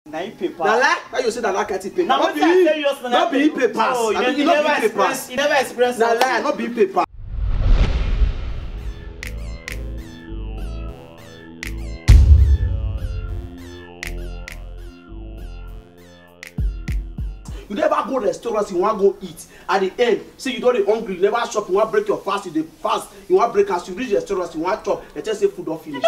Now you paper. Now lie? Why you say that like paper? Not be papers. Oh, you never express. Now lie, not be paper. You never go to restaurants, you want to go eat. At the end, say you don't hungry, you never shop, you want to break your fast, you fast, you want to break as you reach the restaurants, you want to chop, they just say food don't finish.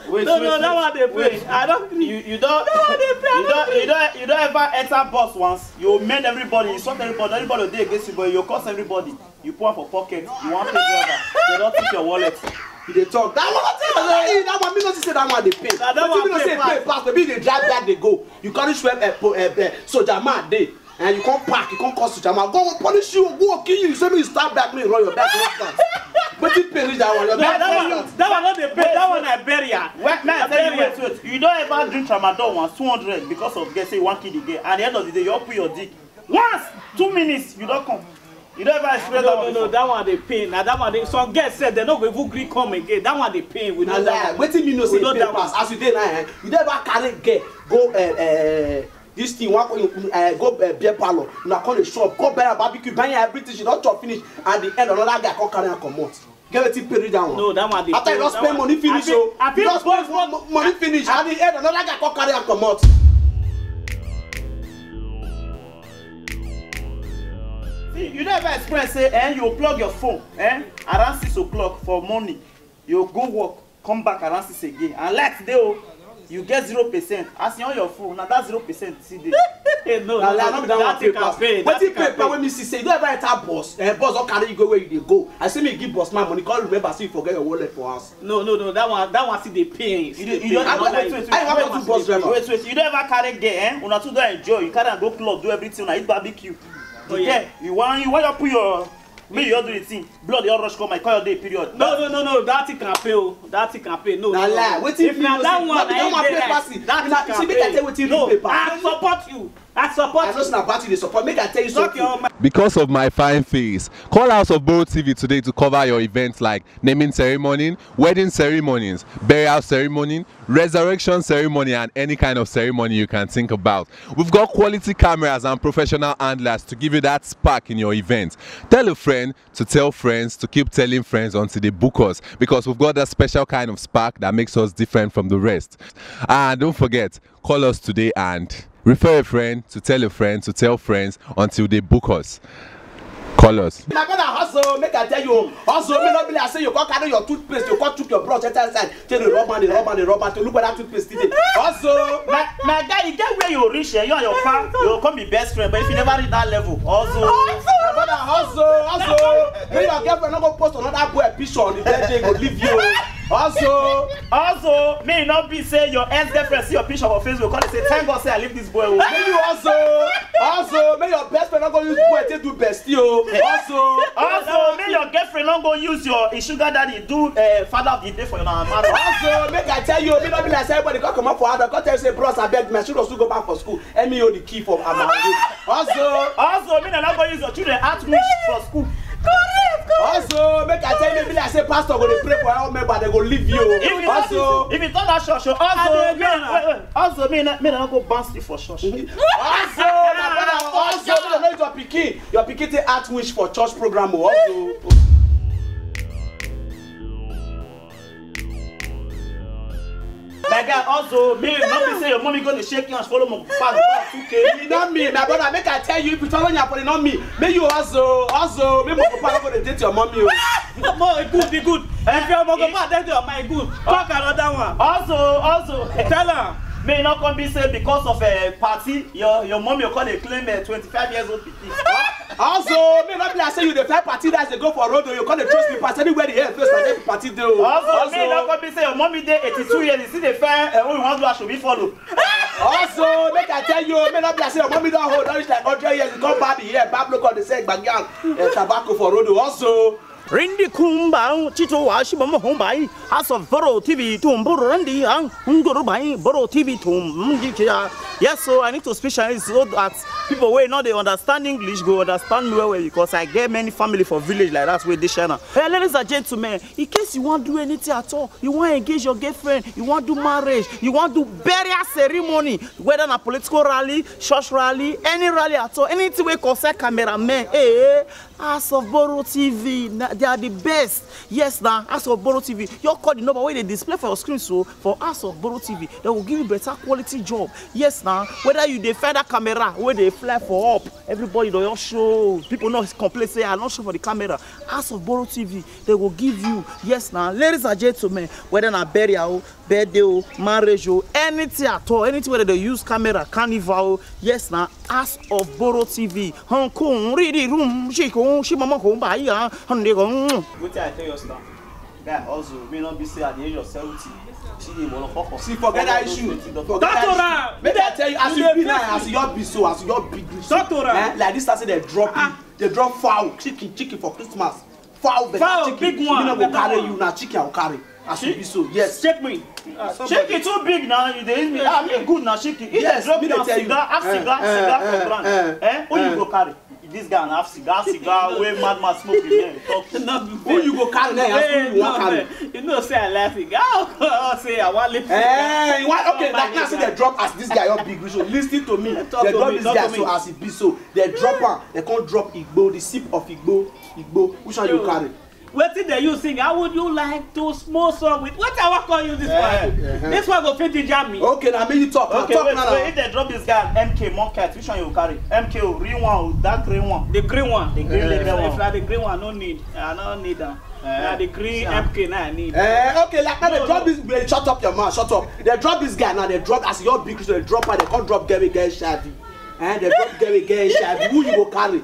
Wait, that one they pay. I don't. You don't. That one they pay. You don't ever enter bus once. You mend everybody. You sort everybody. Everybody will do against you, but you cost everybody. You pour for pocket. You want pay driver. They don't take your wallet. They talk. That one me not say that one they pay. That one me say pay pass. Maybe they drive back they go. You can't swim soldier man day. And you can't park. You can't call soldier man. Go punish you. Go kill you. You say me start back me run your back. But you pay that one. That one not the pay. That one I bury ya. Wait. You don't ever drink Ramadan once 200 because of get say one kid again. And at the end of the day you put your dick. Once 2 minutes you don't come. You don't ever experience that one. No, that one they pay. Now that one they some guests said they not going to agree come again. That one they pay. We know that. Wait till you know say pay pass. As you dey now, you never carry get go this thing go beer parlor. You na call the shop. Go buy a barbecue. Buy everything. You don't chop finish. At the end another guy come carry and come out. Get it pay that one. No, that one they after you don't spend money finish. So you don't spend money finish. At the end another guy come carry and come out. You never express say you plug your phone around 6 o'clock for morning. You go work, come back around 6 again. And like today, you get 0%. As you on your phone, now that 0% see there. No, that paper. What if paper when me see say you don't ever enter bus? Bus don't carry you go where you go. I say me give boss my money. Can't remember see you forget your wallet for us. No. That one see they pay. You don't wait. I want to bus driver. Wait. You don't ever carry get Una too don't enjoy. You carry and go club, do everything. Una eat barbecue. Oh yeah. You want to put your me you do the thing. Blood your rush come. I call your day period. No. That thing can pay. That thing can pay. No. Lie. Wait if that one that thing can pay. No. I support you. I know not party they support. Make I tell you something. Because of my fine face, call House of Boro TV today to cover your events like naming ceremony, wedding ceremonies, burial ceremony, resurrection ceremony, and any kind of ceremony you can think about. We've got quality cameras and professional handlers to give you that spark in your event. Tell a friend to tell friends to keep telling friends until they book us, because we've got that special kind of spark that makes us different from the rest. And don't forget, call us today and refer a friend to tell a friend to tell friends until they book us. Call us. My brother hustle, make I tell you, hustle me not be like say you go carry your toothpaste, you go took your brush inside, tell the rubber to look at that toothpaste today. Hustle, my guy, you get where you reach here, you and your pal, you come be best friend, but if you never reach that level, hustle. My brother hustle. When your girlfriend not go post another boy picture on the birthday, go leave you. Also, may not be say your ex-girlfriend see your picture on Facebook, call it say, thank God say I leave this boy. May you also, may your best friend not go use boy to do bestie. Also, may your girlfriend not go use your sugar daddy do father of the day for your mama. Also, make I tell you, may not be like everybody come up for other. Come tell you say, bros, I beg me, should also go back for school. And me hold the key for Amazon. Also, may not go use your children at me for school. Correct. Also, make I tell you, I say, pastor, go to pray for our member, they go leave you. Also, if you turn that church, also, me not go bounce you for church. Also, my brother, also, you know your pikin take art wish for church program. Also. My guy, also, me not be say your mommy going to shake hands, follow my papa. It's not me, my brother. Make I tell you, if you tell on your phone, not me. May you also, me my papa going to date your mommy. Good. If your papa date your mommy, good. Talk another one. Also, tell her. May not come be say because of a party, your mommy will call a claim 25 years old pikin. Also, may not be like say you the fly party that's they go for road, you call the trust me pass anywhere the hair first like every party do. Also, may not come be say your mommy day 82 years, you see the fair we want to should be follow. Also, make I tell you, may not be like say your mommy don't hold on like 100 years, you come back here, back look on the same backyard, tobacco for road. Also, Rindi Kumba, Chito Washima Hombai, House of Borough TV to Mborondi, Ngorobai, Borough TV to Mundika. Yes, so I need to specialize so that people who know they understand English go understand me well because I get many family for village like that with this channel. Hey, ladies and gentlemen, in case you want to do anything at all, you want to engage your girlfriend, you want to do marriage, you want to do burial ceremony, whether a political rally, church rally, any rally at all, anything we concern cameraman, hey, House of Borough TV, they are the best. Yes, now House of Borough TV, your call the number where they display for your screen. So for House of Borough TV, they will give you better quality job. Yes, now whether you defend that camera where they fly for up, everybody don't show. People not complain say I'm not sure for the camera. House of Borough TV, they will give you. Yes, now ladies and gentlemen, whether na burial, birthday, marriage, anything at all, anything where they use camera, carnival. Yes, now House of Borough TV. Hong Kong, ready room, she mama home by ya. What I tell you, sir? Guy also may not be say at the age of 70. See, forget that issue. Maybe I tell you, as you be now, as you be so, as you big. Like this, I say they drop fowl, chicken for Christmas. Fowl, chicken. Big one. You know, carry you now, chicken will carry. As you be so, yes. Check me. Chicken too big now. You dey I mean good now, chicken. If they drop you cigar for brand. Who you go carry? This guy have cigar, where madman smoke again. Who you go carry now? Who you want carry? You know, say I like cigar. I say I want lip. Hey, what? Okay, like now say they drop as this guy your big. So listen to me. They drop this guy so as he be so. They drop one. They can't drop Igbo. The sip of Igbo. Which one you carry? What did you sing? How would you like to smoke song with? What I call you this one? This one go fit the jam me. Okay, now me you talk. Okay, talk wait, now. If they drop this guy MK Monket, which one you carry? MK green one, that green one. The green one. The green label one. If like the green one, no need. I don't need that. The green MK now I need. Okay, like now they drop this. Shut up your mouth. Shut up. They drop this guy now. They drop as your big. So they drop her. They can't drop Gary Shabby. And they drop Gary Shabby. Who you go carry?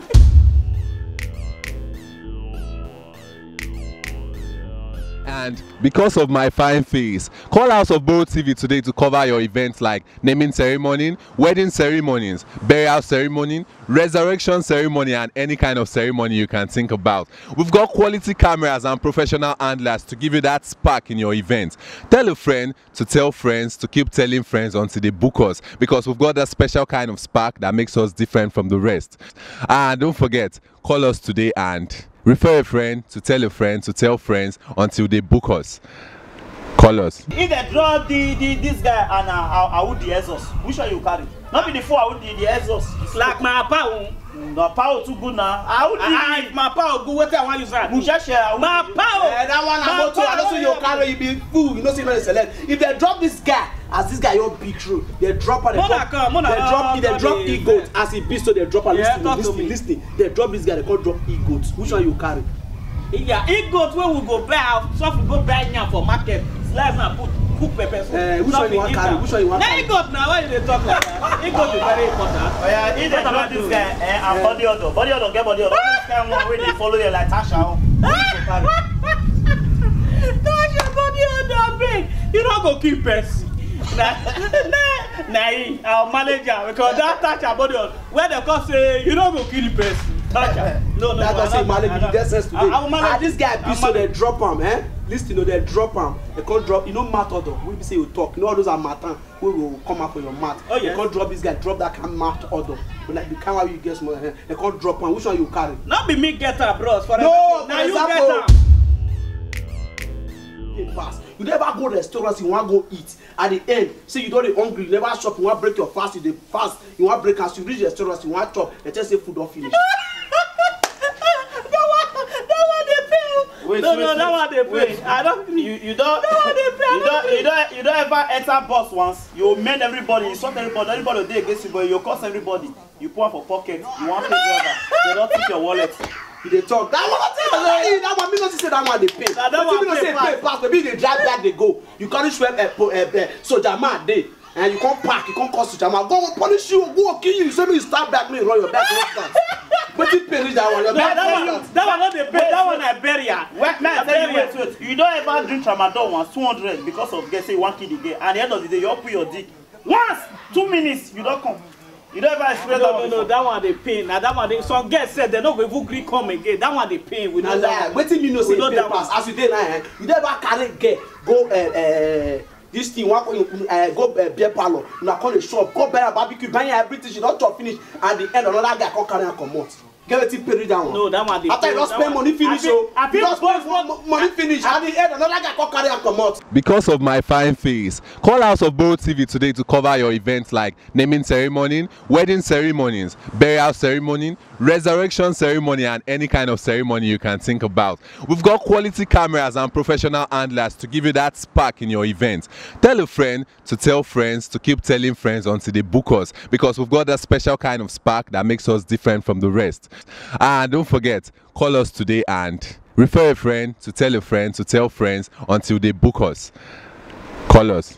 And because of my fine face, call House of Borough TV today to cover your events like naming ceremony, wedding ceremonies, burial ceremony, resurrection ceremony, and any kind of ceremony you can think about. We've got quality cameras and professional handlers to give you that spark in your event. Tell a friend to tell friends to keep telling friends until they book us, because we've got that special kind of spark that makes us different from the rest. And don't forget, call us today and refer a friend to tell a friend to tell friends until they book us. Call us. If they draw this guy and I would the exhaust, which one you carry? Not be the four, I would the exhaust. It's like my power. No power too good now. I would my power good. What I want you say? My power. That one I go to. I don't see your carry. You be fool. You know see no select. If they drop this guy, as this guy your big true, they drop her. They drop e-goat as he be so they drop her. Listen. They drop this guy. They can't drop e-goat. Which one you carry? Yeah, e-goat when we go buy, so we go buy now for market. Slice and put cook pepper. Which one you want carry? Which one you want? Now e-goat now. Why you talk like that? E-goat is very important. Oh yeah, if they drop this guy and body odor get body odor. This kind one when they follow you like Tasha. Tasha body odor big. You don't go kill person. Nah, our manager because that Tasha body odor. Where they come say you don't go kill the person. No, that doesn't manage you. That's today. This guy be so they drop him, Listen, you know they drop him. They can't drop. You know, mat order. We say you talk. You know all those are matter. We will come up for your mat. Oh yeah. They can't drop this guy. Drop that kind of mat order. But like the camera you get more. They can't drop him. Which one you carry? Not be me get her, bros. No, now you get her. Fast. You never go to restaurants, you want to go eat. At the end, say you don't hungry, you never shop, you want to break your fast, you fast, you want to break as you reach the restaurants, you want to chop, they just say food don't finish. That one they pay. Wait, that one they pay. I don't. You don't. That one they pay. You don't ever enter bus once. You mend everybody, you sort everybody. Everybody will do against you, but you cost everybody. You pour for pocket. You want to pay driver. They don't take your wallet. They talk. That one, that one. Me not say that one they pay. That one me not say pay pass. Maybe they drive back, they go. You can't sweep so Jama day. And you can't park, you can't cost to Jama. Go punish you, go kill you. You say me start back, me run your back. But you pay that one. That one not the pay. That one I bury ya. Wait. You don't ever drink Ramadan once 200 because of get say 1 kid again. And at the end of the day, you put your dick. Once 2 minutes, you don't come. You don't ever experience that one? No, that one they pain. Now that one they some girls said they no go even gree come again. That one they pain. We know that. Wetin you know say pain pass as you dey now. You don't ever carry girl go this thing wan go beer parlour. Una come the shop go buy a barbecue buy everything she don chop finish at the end another guy come carry am comot. Get wetin pay that one. No, that one dey. After you don spend money finish o. You don spend money finish at the end another guy come carry am comot. Because of my fine face, call House of Bold TV today to cover your events like naming ceremony, wedding ceremonies, burial ceremony, resurrection ceremony, and any kind of ceremony you can think about. We've got quality cameras and professional handlers to give you that spark in your event. Tell a friend to tell friends to keep telling friends until they book us, because we've got that special kind of spark that makes us different from the rest. And don't forget, call us today and refer a friend to tell friends until they book us. Call us.